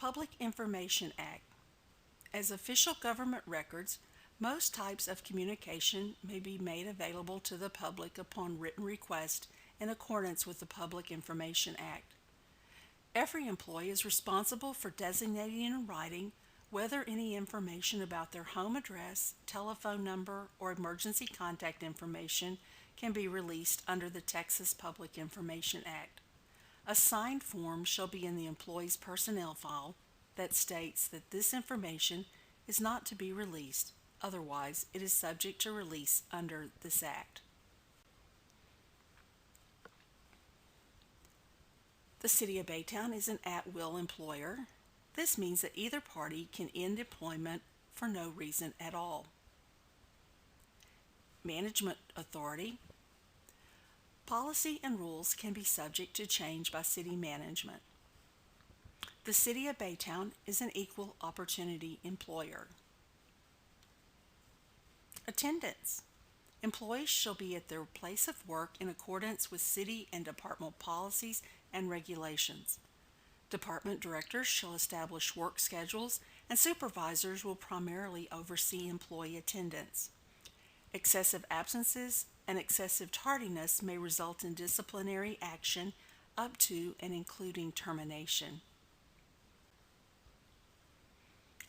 Public Information Act. As official government records, most types of communication may be made available to the public upon written request in accordance with the Public Information Act. Every employee is responsible for designating in writing whether any information about their home address, telephone number, or emergency contact information can be released under the Texas Public Information Act. A signed form shall be in the employee's personnel file that states that this information is not to be released, otherwise it is subject to release under this act. The City of Baytown is an at-will employer. This means that either party can end employment for no reason at all. Management authority. Policy and rules can be subject to change by city management. The City of Baytown is an equal opportunity employer. Attendance. Employees shall be at their place of work in accordance with city and departmental policies and regulations. Department directors shall establish work schedules, and supervisors will primarily oversee employee attendance. Excessive absences and excessive tardiness may result in disciplinary action up to and including termination.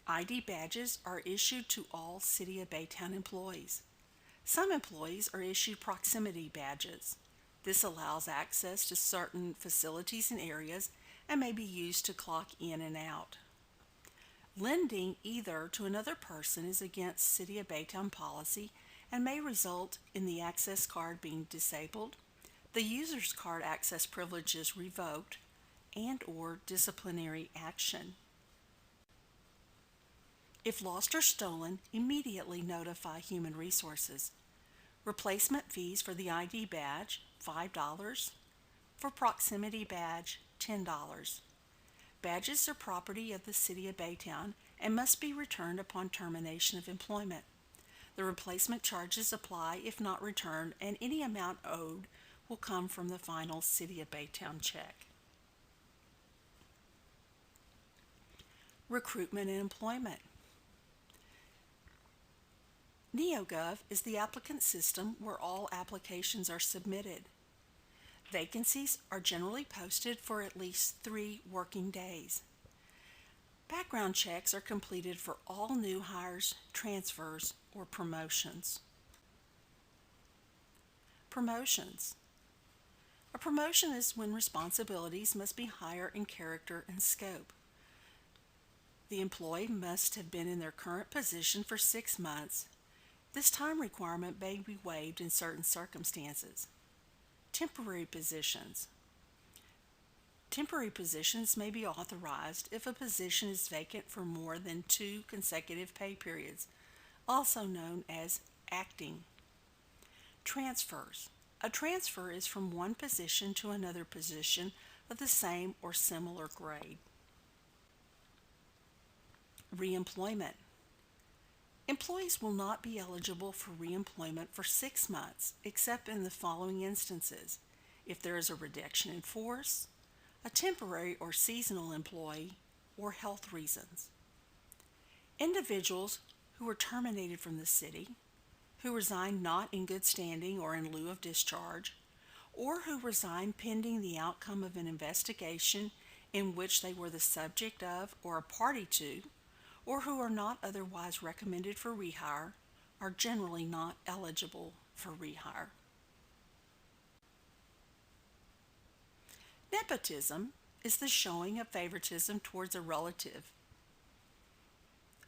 ID badges are issued to all City of Baytown employees. Some employees are issued proximity badges. This allows access to certain facilities and areas and may be used to clock in and out. Lending either to another person is against City of Baytown policy and may result in the access card being disabled, the user's card access privileges revoked, and/or disciplinary action. If lost or stolen, immediately notify Human Resources. Replacement fees for the ID badge, $5. For proximity badge, $10. Badges are property of the City of Baytown and must be returned upon termination of employment. The replacement charges apply if not returned, and any amount owed will come from the final City of Baytown check. Recruitment and employment. NeoGov is the applicant system where all applications are submitted. Vacancies are generally posted for at least 3 working days. Background checks are completed for all new hires, transfers, or promotions. Promotions. A promotion is when responsibilities must be higher in character and scope. The employee must have been in their current position for 6 months. This time requirement may be waived in certain circumstances. Temporary positions. Temporary positions may be authorized if a position is vacant for more than 2 consecutive pay periods, also known as acting. Transfers. A transfer is from one position to another position of the same or similar grade. Reemployment. Employees will not be eligible for reemployment for 6 months except in the following instances: if there is a reduction in force, a temporary or seasonal employee, or health reasons. Individuals who were terminated from the city, who resigned not in good standing or in lieu of discharge, or who resigned pending the outcome of an investigation in which they were the subject of or a party to, or who are not otherwise recommended for rehire, are generally not eligible for rehire. Nepotism is the showing of favoritism towards a relative.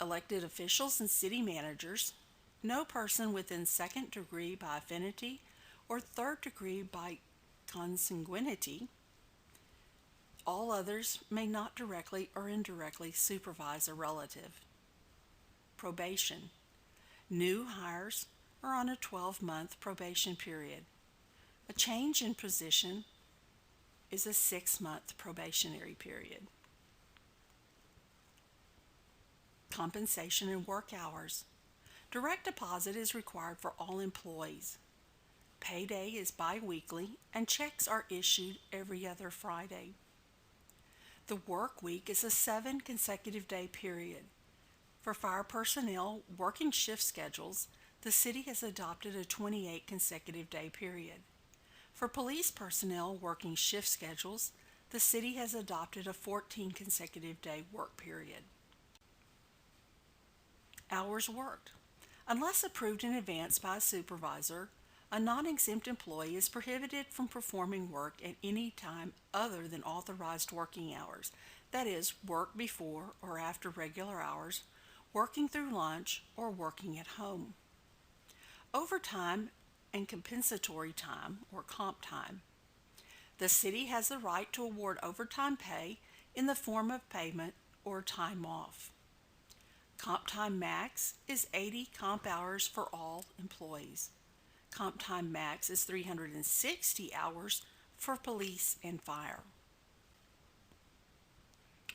Elected officials and city managers, no person within 2nd degree by affinity or 3rd degree by consanguinity. All others may not directly or indirectly supervise a relative. Probation. New hires are on a 12-month probation period. A change in position is a 6-month probationary period. Compensation and work hours. Direct deposit is required for all employees. Payday is bi-weekly and checks are issued every other Friday. The work week is a 7 consecutive day period. For fire personnel working shift schedules, the city has adopted a 28 consecutive day period. For police personnel working shift schedules, the city has adopted a 14 consecutive day work period. Hours worked. Unless approved in advance by a supervisor, a non-exempt employee is prohibited from performing work at any time other than authorized working hours, that is, work before or after regular hours, working through lunch, or working at home. Overtime and compensatory time, or comp time. The city has the right to award overtime pay in the form of payment or time off. Comp time max is 80 comp hours for all employees. Comp time max is 360 hours for police and fire.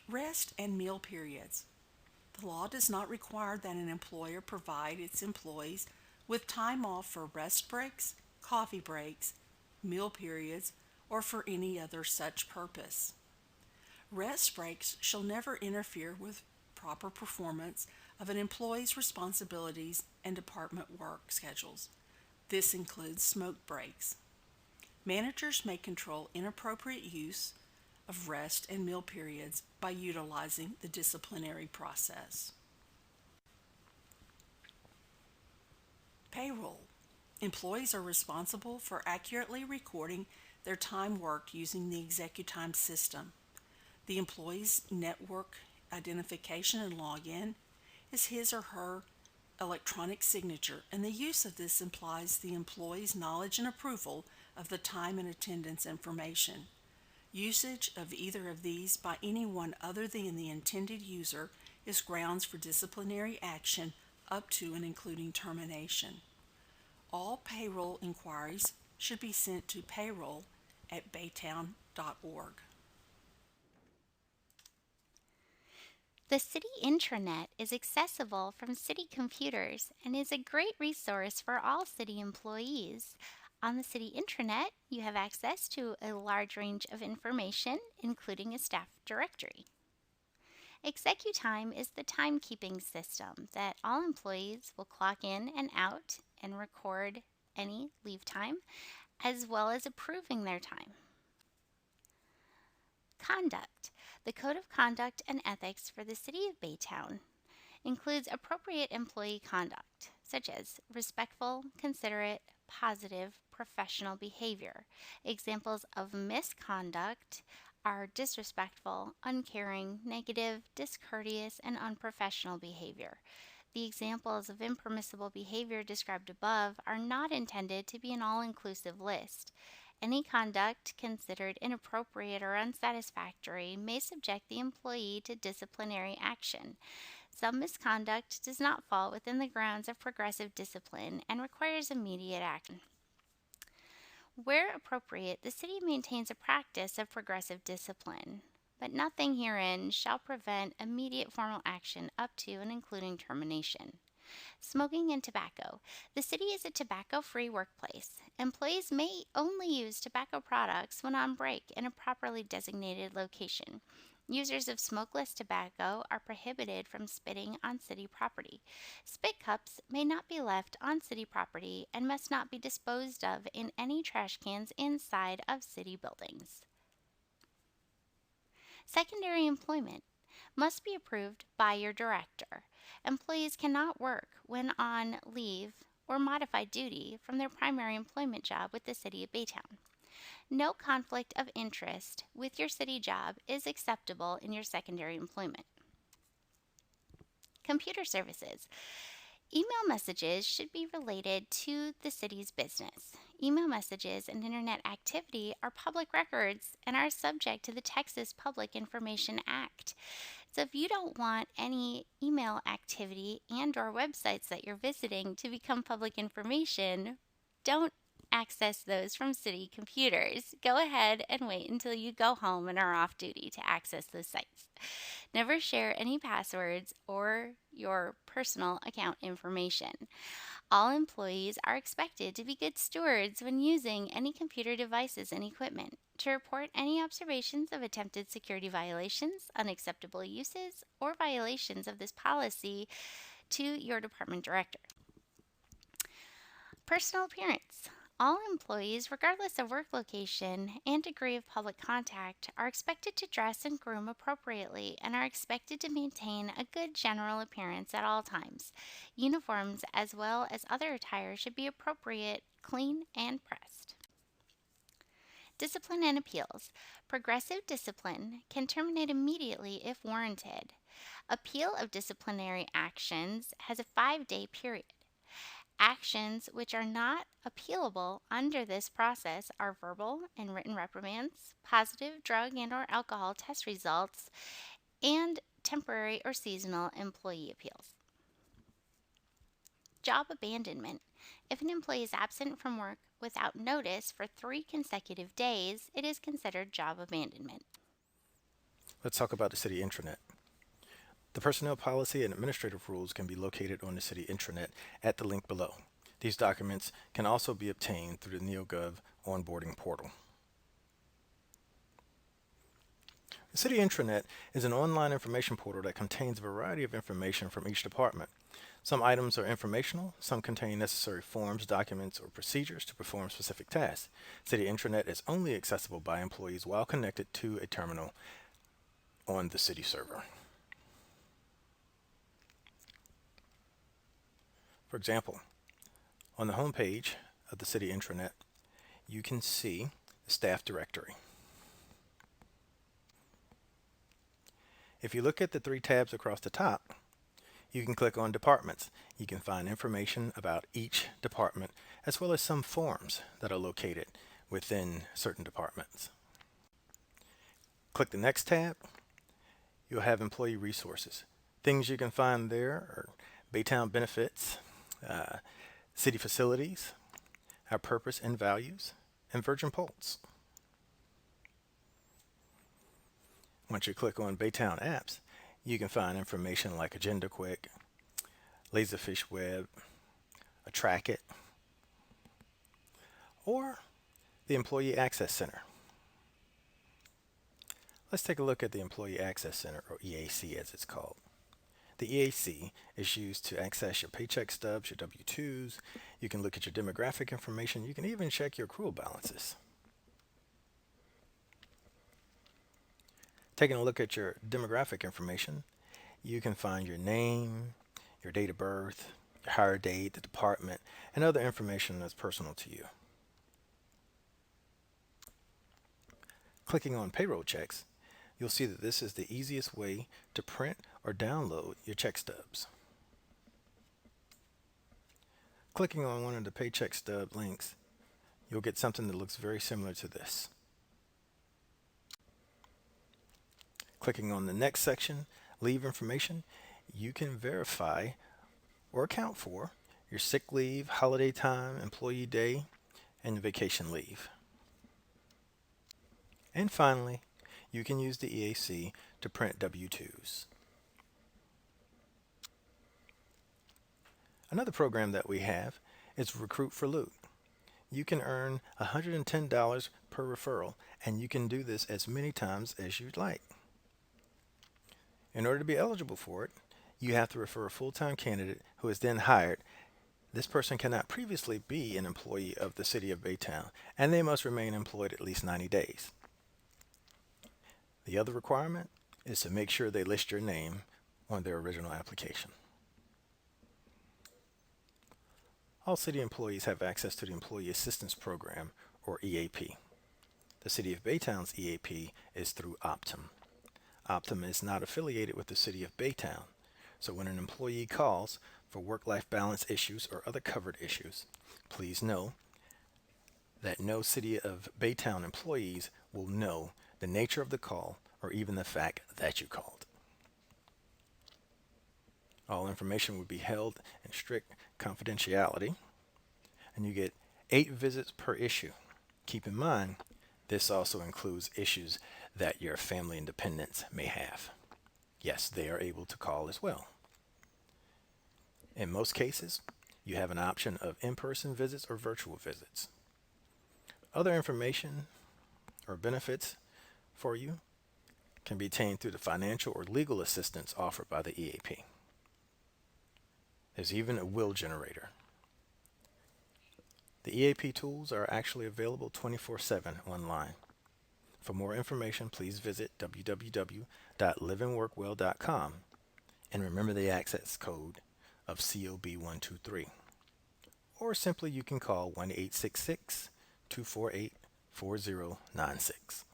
Rest and meal periods. The law does not require that an employer provide its employees with time off for rest breaks, coffee breaks, meal periods, or for any other such purpose. Rest breaks shall never interfere with proper performance of an employee's responsibilities and department work schedules. This includes smoke breaks. Managers may control inappropriate use of rest and meal periods by utilizing the disciplinary process. Payroll. Employees are responsible for accurately recording their time worked using the ExecuTime system. The employee's network identification and login is his or her electronic signature, and the use of this implies the employee's knowledge and approval of the time and attendance information. Usage of either of these by anyone other than the intended user is grounds for disciplinary action up to and including termination. All payroll inquiries should be sent to payroll@baytown.org. The city intranet is accessible from city computers and is a great resource for all city employees. On the city intranet, you have access to a large range of information, including a staff directory. ExecuTime is the timekeeping system that all employees will clock in and out and record any leave time, as well as approving their time. Conduct. The Code of Conduct and Ethics for the City of Baytown includes appropriate employee conduct, such as respectful, considerate, positive, professional behavior. Examples of misconduct are disrespectful, uncaring, negative, discourteous, and unprofessional behavior. The examples of impermissible behavior described above are not intended to be an all-inclusive list. Any conduct considered inappropriate or unsatisfactory may subject the employee to disciplinary action. Some misconduct does not fall within the grounds of progressive discipline and requires immediate action. Where appropriate, the city maintains a practice of progressive discipline, but nothing herein shall prevent immediate formal action up to and including termination. Smoking and tobacco. The city is a tobacco-free workplace. Employees may only use tobacco products when on break in a properly designated location. Users of smokeless tobacco are prohibited from spitting on city property. Spit cups may not be left on city property and must not be disposed of in any trash cans inside of city buildings. Secondary employment must be approved by your director. Employees cannot work when on leave or modified duty from their primary employment job with the City of Baytown. No conflict of interest with your city job is acceptable in your secondary employment. Computer services. Email messages should be related to the city's business. Email messages and internet activity are public records and are subject to the Texas Public Information Act. So if you don't want any email activity and or websites that you're visiting to become public information, don't access those from city computers. Go ahead and wait until you go home and are off duty to access those sites. Never share any passwords or your personal account information. All employees are expected to be good stewards when using any computer devices and equipment. To report any observations of attempted security violations, unacceptable uses, or violations of this policy to your department director. Personal appearance. All employees, regardless of work location and degree of public contact, are expected to dress and groom appropriately and are expected to maintain a good general appearance at all times. Uniforms, as well as other attire, should be appropriate, clean, and pressed. Discipline and appeals. Progressive discipline can terminate immediately if warranted. Appeal of disciplinary actions has a 5-day period. Actions which are not appealable under this process are verbal and written reprimands, positive drug and or alcohol test results, and temporary or seasonal employee appeals. Job abandonment. If an employee is absent from work without notice for 3 consecutive days, it is considered job abandonment. Let's talk about the city intranet. The personnel policy and administrative rules can be located on the city intranet at the link below. These documents can also be obtained through the NeoGov onboarding portal. The city intranet is an online information portal that contains a variety of information from each department. Some items are informational, some contain necessary forms, documents, or procedures to perform specific tasks. City intranet is only accessible by employees while connected to a terminal on the city server. For example, on the home page of the city intranet, you can see the staff directory. If you look at the 3 tabs across the top, you can click on departments. You can find information about each department as well as some forms that are located within certain departments. Click the next tab. You'll have employee resources. Things you can find there are Baytown benefits, city facilities, our purpose and values, and Virgin Pulse. Once you click on Baytown apps, you can find information like Agenda Quick, Laserfish Web, a Track It, or the Employee Access Center. Let's take a look at the Employee Access Center, or EAC as it's called. The EAC is used to access your paycheck stubs, your W-2s. You can look at your demographic information. You can even check your accrual balances. Taking a look at your demographic information, you can find your name, your date of birth, your hire date, the department, and other information that's personal to you. Clicking on payroll checks, you'll see that this is the easiest way to print or download your check stubs. Clicking on one of the paycheck stub links, you'll get something that looks very similar to this. Clicking on the next section, leave information, you can verify or account for your sick leave, holiday time, employee day, and vacation leave. And finally, you can use the EAC to print W-2s. Another program that we have is Recruit for Loot. You can earn $110 per referral, and you can do this as many times as you'd like. In order to be eligible for it, you have to refer a full-time candidate who is then hired. This person cannot previously be an employee of the City of Baytown, and they must remain employed at least 90 days. The other requirement is to make sure they list your name on their original application. All city employees have access to the Employee Assistance Program, or EAP. The City of Baytown's EAP is through Optum. Optum is not affiliated with the City of Baytown, so when an employee calls for work-life balance issues or other covered issues, please know that no City of Baytown employees will know the nature of the call or even the fact that you called. All information will be held in strict confidentiality, and you get 8 visits per issue. Keep in mind, this also includes issues that your family and dependents may have. Yes, they are able to call as well. In most cases, You have an option of in-person visits or virtual visits. Other information or benefits for you can be obtained through the financial or legal assistance offered by the EAP. There's even a will generator. The EAP tools are actually available 24/7 online. For more information, please visit www.liveandworkwell.com and remember the access code of COB123. Or simply you can call 1-866-248-4096.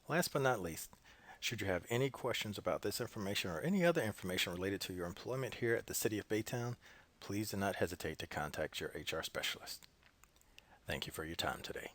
Last but not least, should you have any questions about this information or any other information related to your employment here at the City of Baytown, please do not hesitate to contact your HR specialist. Thank you for your time today.